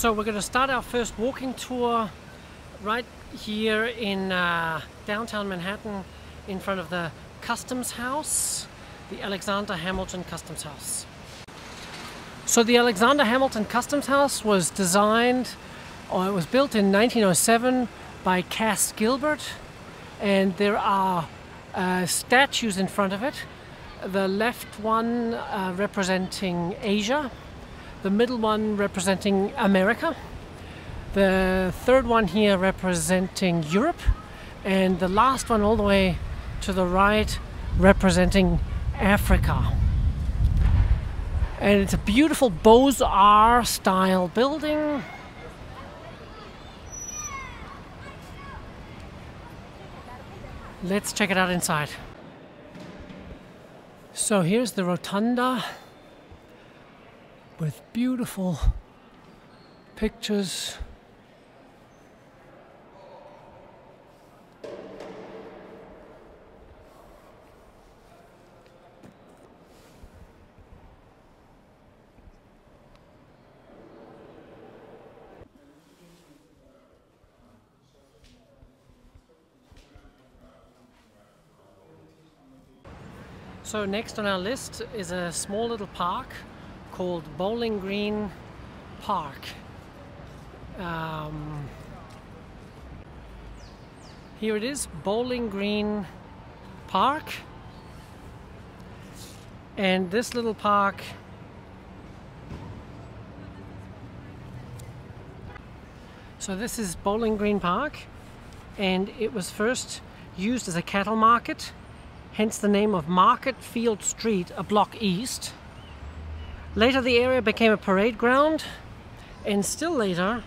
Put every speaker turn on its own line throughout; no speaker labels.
So we're going to start our first walking tour right here in downtown Manhattan in front of the Customs House, the Alexander Hamilton Customs House. So the Alexander Hamilton Customs House was designed, or it was built in 1907 by Cass Gilbert, and there are statues in front of it. The left one representing Asia, the middle one representing America, the third one here representing Europe, and the last one all the way to the right representing Africa. And it's a beautiful Beaux-Arts style building. Let's check it out inside. So here's the rotunda with beautiful pictures. So next on our list is a small little park called Bowling Green Park. Here it is, Bowling Green Park. And this little park so this is Bowling Green Park, and it was first used as a cattle market, hence the name of Market Field Street, a block east. Later the area became a parade ground, and still later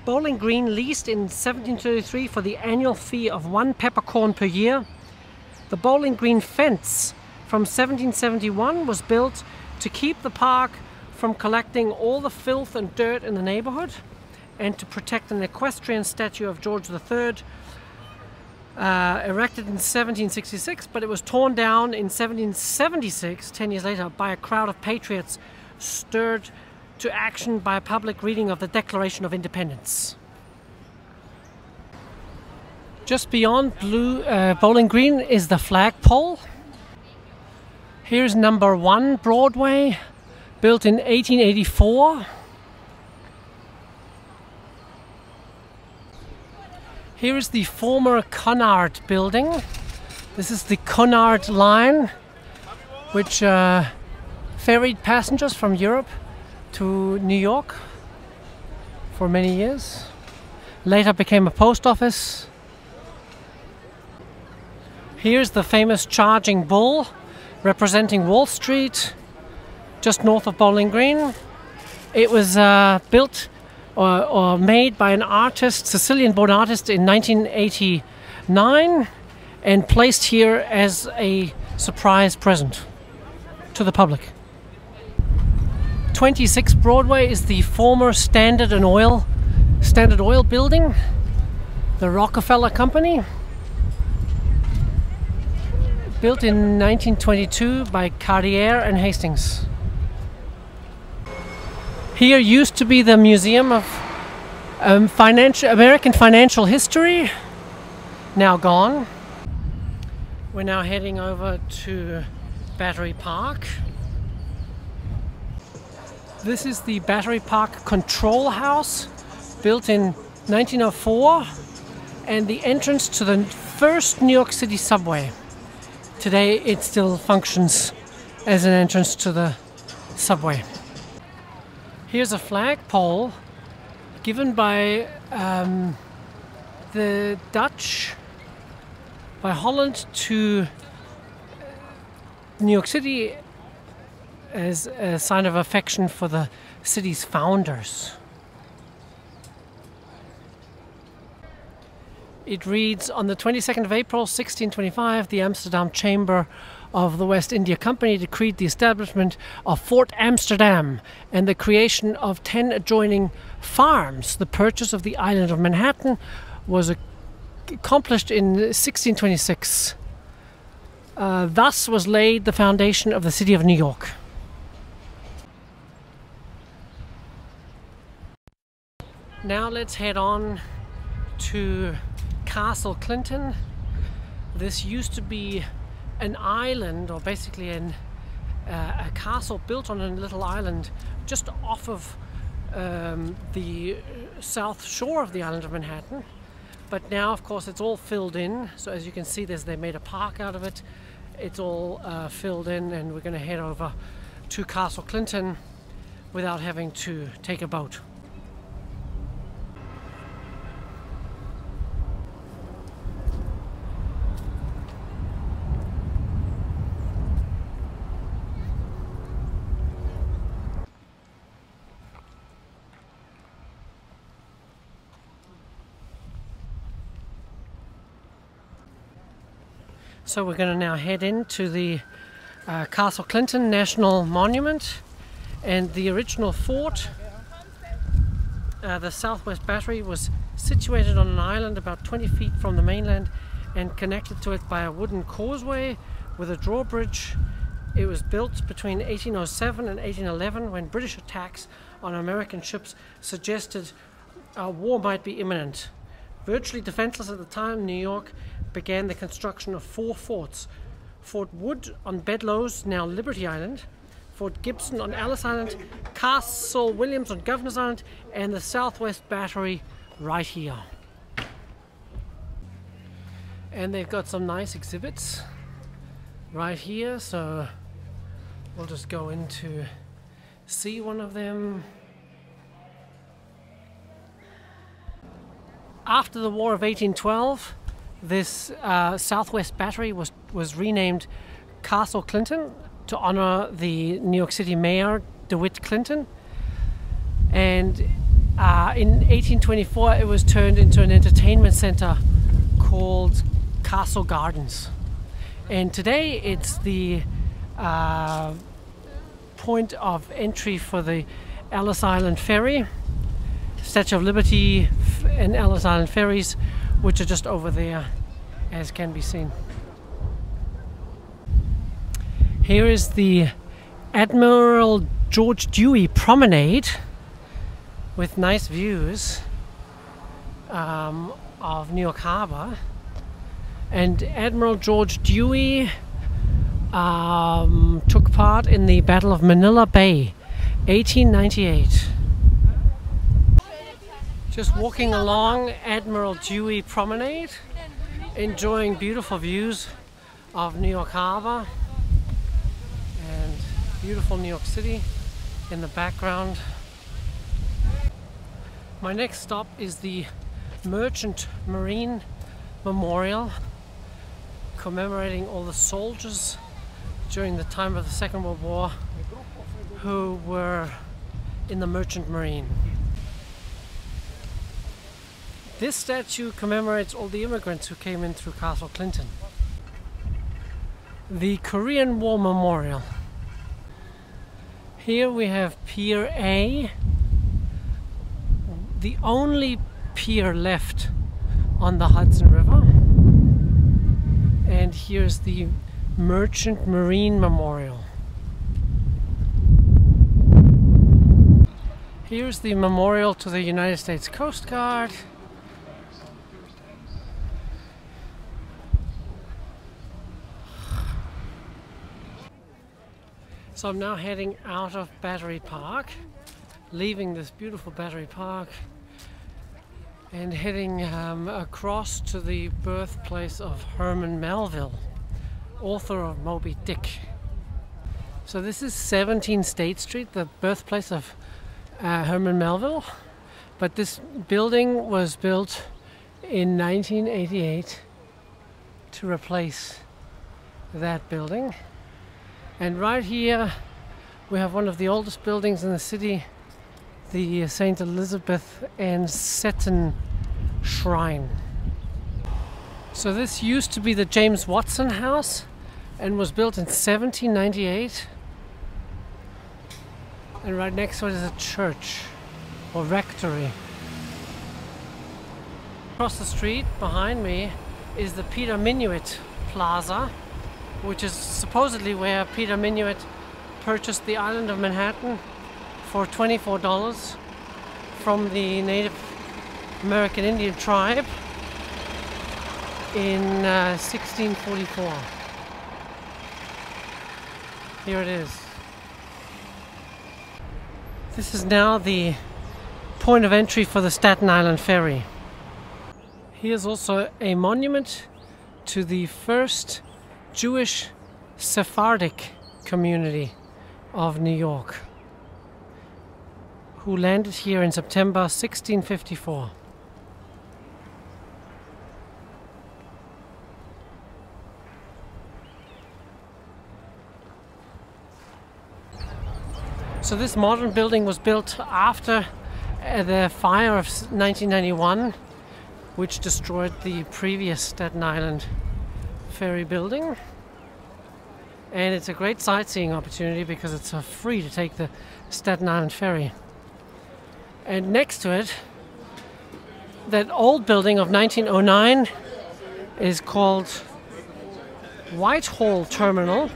Bowling Green leased in 1733 for the annual fee of 1 peppercorn per year. The Bowling Green fence from 1771 was built to keep the park from collecting all the filth and dirt in the neighborhood, and to protect an equestrian statue of George III erected in 1766, but it was torn down in 1776, 10 years later, by a crowd of patriots stirred to action by a public reading of the Declaration of Independence. Just beyond Bowling Green is the flagpole. Here's number 1 Broadway, built in 1884. Here is the former Cunard building. This is the Cunard line, which ferried passengers from Europe to New York for many years. Later became a post office. Here's the famous Charging Bull, representing Wall Street, just north of Bowling Green. It was built or made by an artist, Sicilian-born artist, in 1989, and placed here as a surprise present to the public. 26 Broadway is the former Standard Oil building, the Rockefeller Company, built in 1922 by Cartier and Hastings. Here used to be the Museum of American Financial History, now gone. We're now heading over to Battery Park. This is the Battery Park Control House, built in 1904, and the entrance to the first New York City subway. Today it still functions as an entrance to the subway. Here's a flagpole given by the Dutch, by Holland to New York City as a sign of affection for the city's founders. It reads, on the 22nd of April 1625, the Amsterdam Chamber of the West India Company decreed the establishment of Fort Amsterdam and the creation of 10 adjoining farms. The purchase of the island of Manhattan was accomplished in 1626. Thus was laid the foundation of the city of New York. Now let's head on to Castle Clinton. This used to be an island, or basically a castle built on a little island just off of the south shore of the island of Manhattan. But now, of course, it's all filled in. So as you can see, they made a park out of it. It's all filled in, and we're going to head over to Castle Clinton without having to take a boat. So we're going to now head into the Castle Clinton National Monument, and the original fort, the Southwest Battery, was situated on an island about 20 feet from the mainland and connected to it by a wooden causeway with a drawbridge. It was built between 1807 and 1811 when British attacks on American ships suggested war might be imminent. Virtually defenseless at the time, New York began the construction of 4 forts. Fort Wood on Bedloes, now Liberty Island, Fort Gibson on Ellis Island, Castle Williams on Governor's Island, and the Southwest Battery right here. And they've got some nice exhibits right here, so we'll just go in to see one of them. After the War of 1812, this Southwest Battery was renamed Castle Clinton to honor the New York City Mayor, DeWitt Clinton. And in 1824, it was turned into an entertainment center called Castle Gardens. And today, it's the point of entry for the Ellis Island Ferry, Statue of Liberty and Ellis Island ferries, which are just over there, as can be seen. Here is the Admiral George Dewey Promenade with nice views of New York Harbor. And Admiral George Dewey took part in the Battle of Manila Bay, 1898. Just walking along Admiral Dewey Promenade, enjoying beautiful views of New York Harbor and beautiful New York City in the background. My next stop is the Merchant Marine Memorial, commemorating all the soldiers during the time of the Second World War who were in the Merchant Marine. This statue commemorates all the immigrants who came in through Castle Clinton. The Korean War Memorial. Here we have Pier A, the only pier left on the Hudson River. And here's the Merchant Marine Memorial. Here's the memorial to the United States Coast Guard. So I'm now heading out of Battery Park, leaving this beautiful Battery Park and heading across to the birthplace of Herman Melville, author of Moby Dick. So this is 17 State Street, the birthplace of Herman Melville, but this building was built in 1988 to replace that building. And right here we have one of the oldest buildings in the city, the St. Elizabeth and Seton Shrine. So this used to be the James Watson House and was built in 1798. And right next to it is a church or rectory. Across the street behind me is the Peter Minuit Plaza, which is supposedly where Peter Minuit purchased the island of Manhattan for $24 from the native American Indian tribe in 1644. Here it is. This is now the point of entry for the Staten Island Ferry. Here's also a monument to the first Jewish Sephardic community of New York, who landed here in September 1654. So this modern building was built after the fire of 1991, which destroyed the previous Staten Island ferry building. And it's a great sightseeing opportunity because it's free to take the Staten Island ferry. And next to it, that old building of 1909 is called Whitehall Terminal.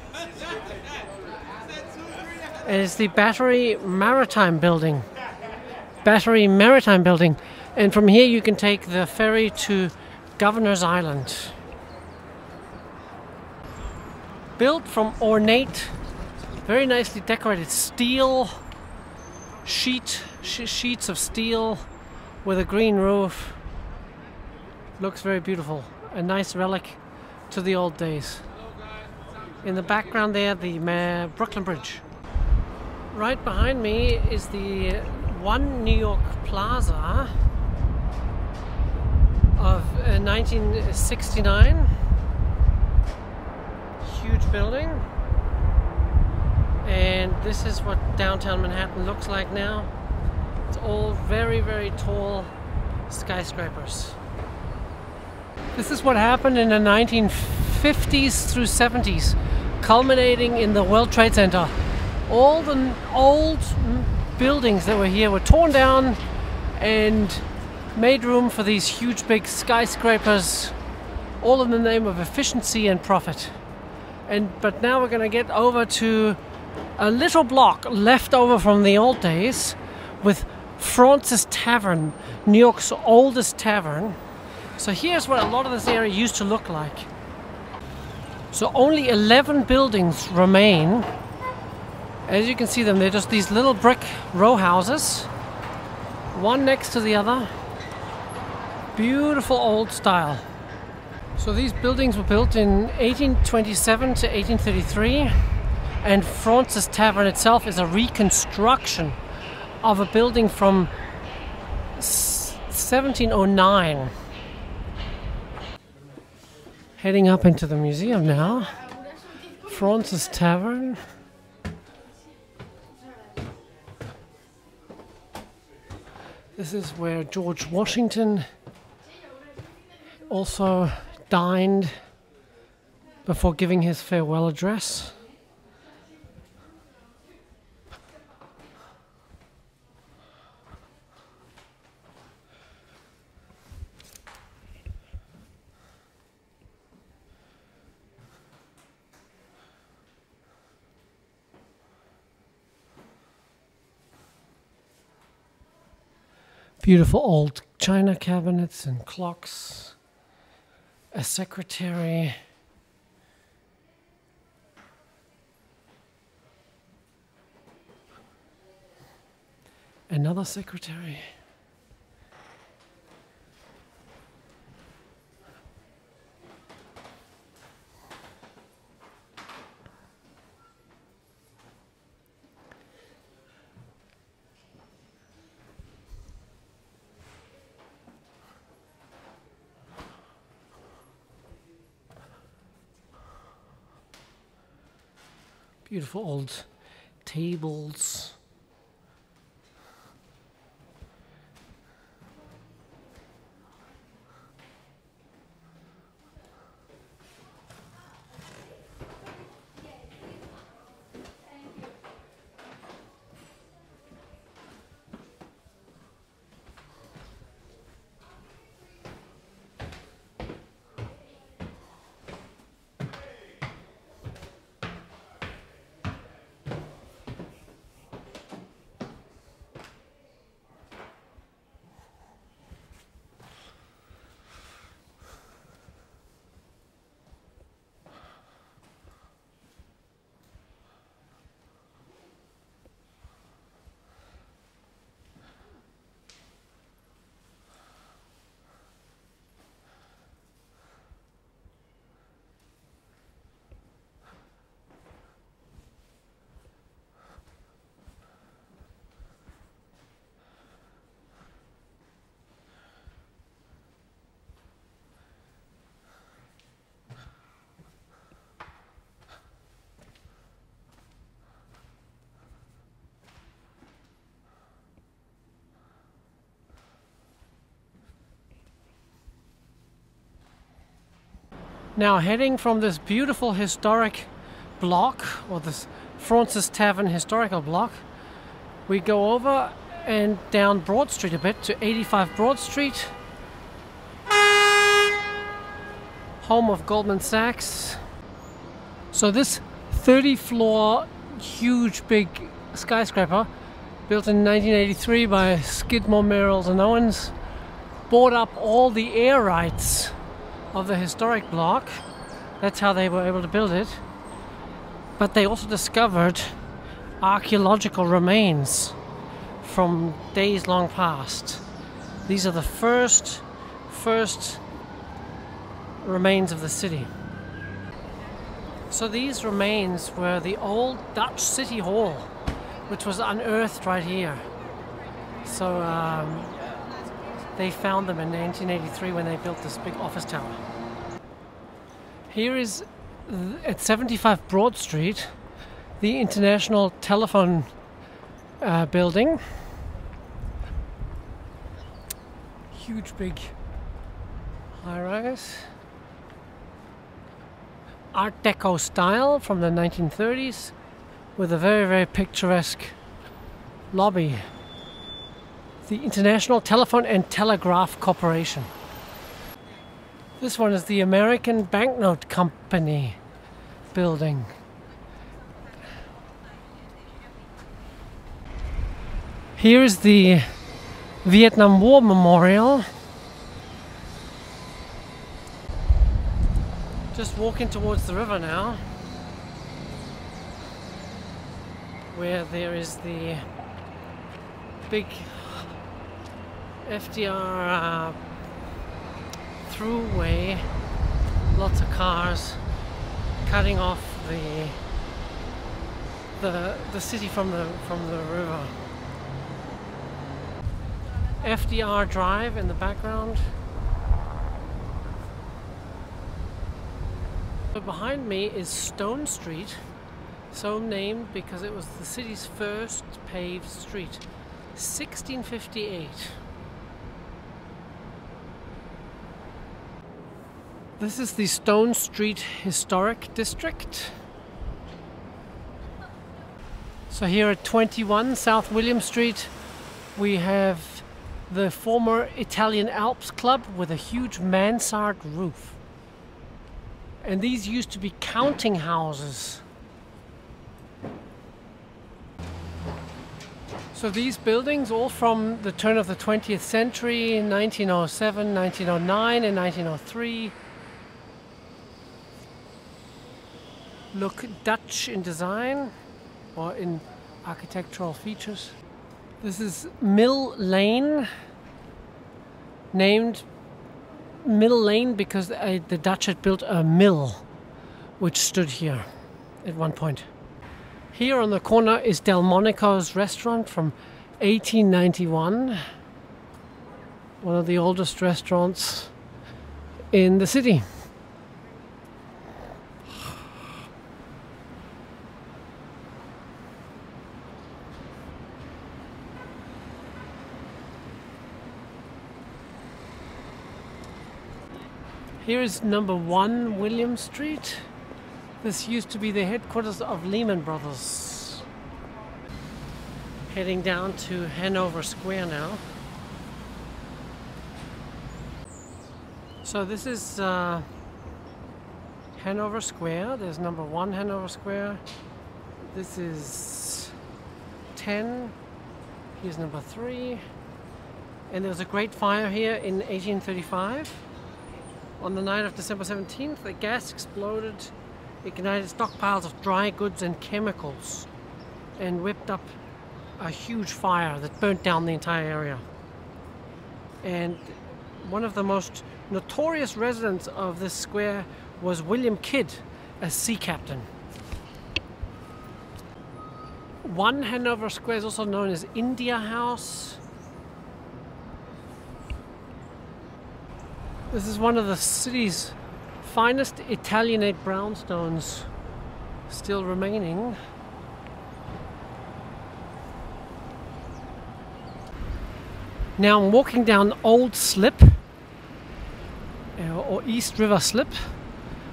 And it's the Battery Maritime Building. Battery Maritime Building. And from here you can take the ferry to Governor's Island. Built from ornate, very nicely decorated steel sheets of steel with a green roof. Looks very beautiful. A nice relic to the old days. In the background there, the Brooklyn Bridge. Right behind me is the One New York Plaza of 1969. Huge building. And this is what downtown Manhattan looks like now. It's all very, very tall skyscrapers. This is what happened in the 1950s through 70s, culminating in the World Trade Center. All the old buildings that were here were torn down and made room for these huge big skyscrapers, all in the name of efficiency and profit. But now we're going to get over to a little block left over from the old days with Fraunces Tavern, New York's oldest tavern. So here's what a lot of this area used to look like. So only 11 buildings remain. As you can see them, they're just these little brick row houses, one next to the other. Beautiful old style. So these buildings were built in 1827 to 1833, and Fraunces Tavern itself is a reconstruction of a building from 1709. Heading up into the museum now. Fraunces Tavern. This is where George Washington also dined before giving his farewell address. Beautiful old china cabinets and clocks. A secretary. Another secretary. Beautiful old tables. Now heading from this beautiful historic block, or this Francis Tavern historical block, we go over and down Broad Street a bit to 85 Broad Street, home of Goldman Sachs. So this 30-floor huge big skyscraper, built in 1983 by Skidmore, Merrills and Owens, bought up all the air rights of the historic block. That's how they were able to build it. But they also discovered archaeological remains from days long past. These are the first remains of the city. So these remains were the old Dutch City Hall, which was unearthed right here. So they found them in 1983 when they built this big office tower. Here is, at 75 Broad Street, the International Telephone building. Huge big high-rise. Art Deco style from the 1930s, with a very, very picturesque lobby. The International Telephone and Telegraph Corporation. This one is the American Banknote Company building. Here is the Vietnam War Memorial. Just walking towards the river now, where there is the big FDR throughway, lots of cars cutting off the city from the river. FDR Drive in the background. Behind me is Stone Street, so named because it was the city's first paved street, 1658. This is the Stone Street Historic District. So here at 21 South William Street we have the former Italian Alps Club with a huge mansard roof. And these used to be counting houses. So these buildings, all from the turn of the 20th century, 1907, 1909 and 1903, look Dutch in design or in architectural features. This is Mill Lane, named Mill Lane because the Dutch had built a mill which stood here at one point. Here on the corner is Delmonico's restaurant from 1891, one of the oldest restaurants in the city. Here is number 1 William Street. This used to be the headquarters of Lehman Brothers. Heading down to Hanover Square now. So this is Hanover Square. There's number 1 Hanover Square. This is 10. Here's number 3. And there was a great fire here in 1835. On the night of December 17th, a gas exploded, ignited stockpiles of dry goods and chemicals, and whipped up a huge fire that burnt down the entire area. And one of the most notorious residents of this square was William Kidd, a sea captain. 1 Hanover Square is also known as India House. This is one of the city's finest Italianate brownstones still remaining. Now I'm walking down Old Slip, or East River Slip,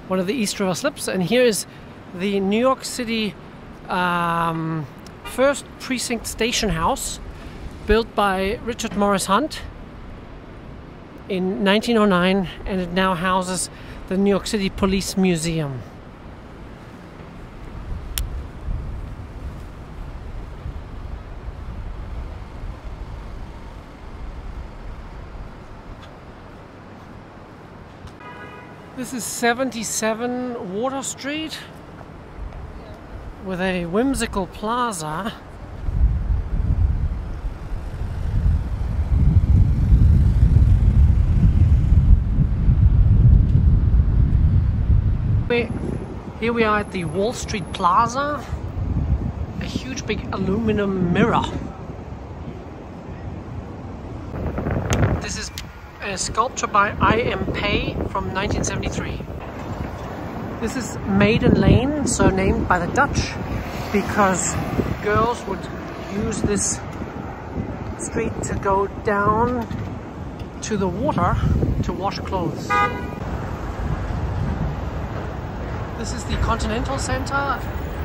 one of the East River slips. And here is the New York City first precinct station house, built by Richard Morris Hunt in 1909, and it now houses the New York City Police Museum. This is 77 Water Street with a whimsical plaza. Here we are at the Wall Street Plaza, a huge big aluminum mirror. This is a sculpture by I.M. Pei from 1973. This is Maiden Lane, so named by the Dutch because girls would use this street to go down to the water to wash clothes. This is the Continental Center,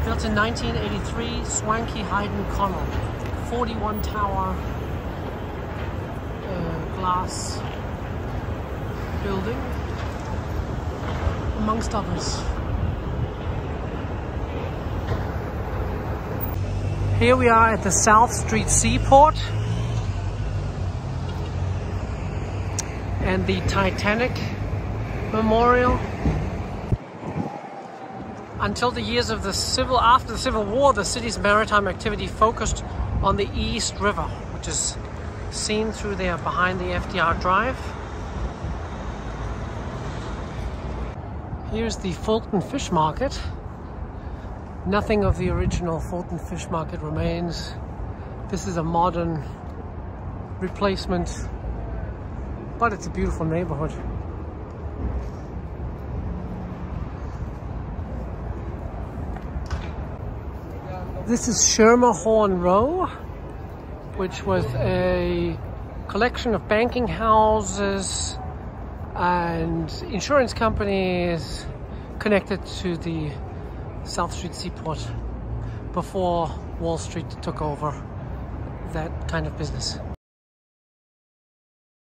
built in 1983, swanky Hayden Connell, 41 tower glass building, amongst others. Here we are at the South Street Seaport and the Titanic Memorial. Until the years of after the Civil War, the city's maritime activity focused on the East River, which is seen through there behind the FDR Drive. Here's the Fulton Fish Market. Nothing of the original Fulton Fish Market remains. This is a modern replacement, but it's a beautiful neighborhood. This is Schermerhorn Row, which was a collection of banking houses and insurance companies connected to the South Street Seaport before Wall Street took over that kind of business.